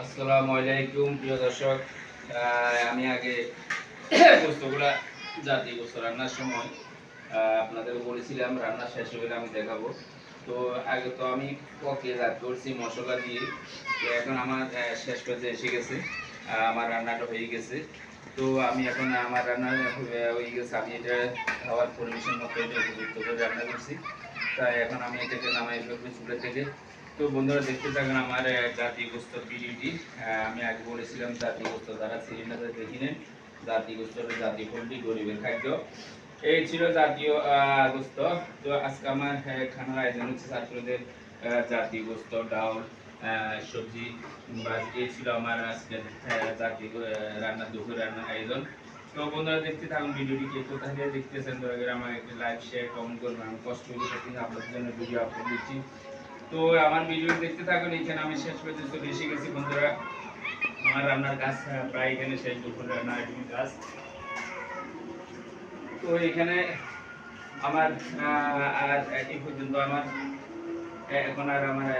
আসসালামু আলাইকুম প্রিয় দর্শক, আমি আগে গোস্তগুলা জাতি গোস্ত রান্নার সময় আপনাদের বলেছিলাম রান্না শেষ হলে আমি দেখাবো। তো আগে তো আমি পকে জাত করছি মশলা দিয়ে, তো এখন আমার শেষ পর্যায়ে এসে গেছে, আমার রান্নাটা হয়ে গেছে। তো আমি এখন আমার রান্না হয়ে গেছে, আমি এটা খাওয়ার পরিবেশন মতো এটা উপযুক্ত করে রান্না করছি। তাই এখন আমি এটাকে নামাই ফেলবো চুলা থেকে। তো বন্ধুরা দেখতে থাকেন আমার জাতীয় গোস্ত ভিডিওটি। আমি আগে বলেছিলাম জাতীয় গোস্ত যারা সিলিন্ডারে দেখি নেন, জাতীয় গোস্তর জাতীয় ফলটি গরিবের খাদ্য, এই ছিল জাতীয় গোস্ত। তো আজকে আমার খানার আয়োজন হচ্ছে ছাত্রদের জাতীয় গোস্ত, ডাউল, সবজি বাস, এই ছিল আমার আজকে জাতীয় রান্না, দুপুর রান্নার আয়োজন। তো বন্ধুরা দেখতে থাকুন ভিডিওটি, কে কোথা থেকে দেখতেছেন দয়া করে আমার একটি লাইক শেয়ার কমেন্ট করবেন। আমি কষ্ট করে আপনাদের জন্য ভিডিও আপলোড দিচ্ছি। তো আমার ভিডিও দেখতে থাকুন। এখানে আমি শেষ পর্যন্ত এসে গেছি বন্ধুরা, আমার রান্নার কাজ প্রায় এখানে শেষ, দুপুর রান্নার কাজ। তো এখানে আমার আর এই পর্যন্ত আমার এখন আর আমার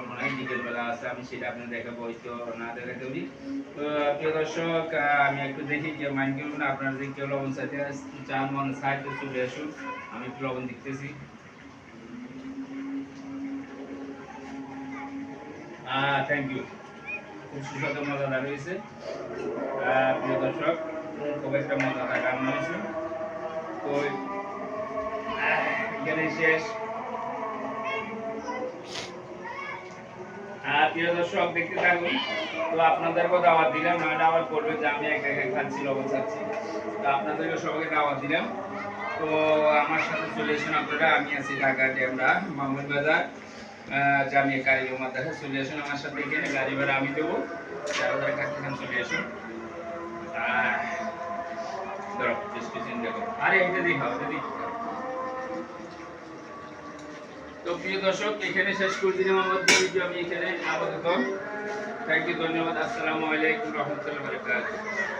মনে হয় বিকেল বেলা আছে, আমি সেটা আপনার দেখাবো, হয়তো না দেখাতে পারি। তো প্রিয় দর্শক, আমি একটু দেখি যে মাইন্ড করবেন না, আপনারা যদি কেউ লবণ চাইতে চান মনে চাই তো চলে আসুন, আমি একটু লবণ দেখতেছি। থ্যাংক ইউ, খুব সুস্বাদু মজাদার হয়েছে প্রিয় দর্শক, খুব একটা মজাদার রান্না হয়েছে। তো এখানে শেষ। প্রিয় দর্শক দেখতে থাকুন। তো আপনাদেরকেও দাওয়াত দিলাম, না দাওয়াত করবে যে আমি একা একা খাচ্ছি লবণ খাচ্ছি, তো আপনাদেরকে সবাইকে দাওয়াত দিলাম। তো আমার সাথে চলে এসুন আপনারা, আমি আছি ঢাকা ডেমরা মামুন বাজার জামিয়া কারিগরি মাদ্রাসা, চলে আসুন আমার সাথে, এখানে গাড়ি ভাড়া আমি দেবো, যারা যারা খাচ্ছি চলে আসুন। ধরো চিন্তা করো, আরে এটা দেখাও, এটা দেখি। তো প্রিয় দর্শক, এখানে শেষ করে দিলাম আমার ভিডিও, আমি এখানে আপাতত। থ্যাংক ইউ, ধন্যবাদ। আসসালামু আলাইকুম রহমতুল্লাহ বারাকাতুহু।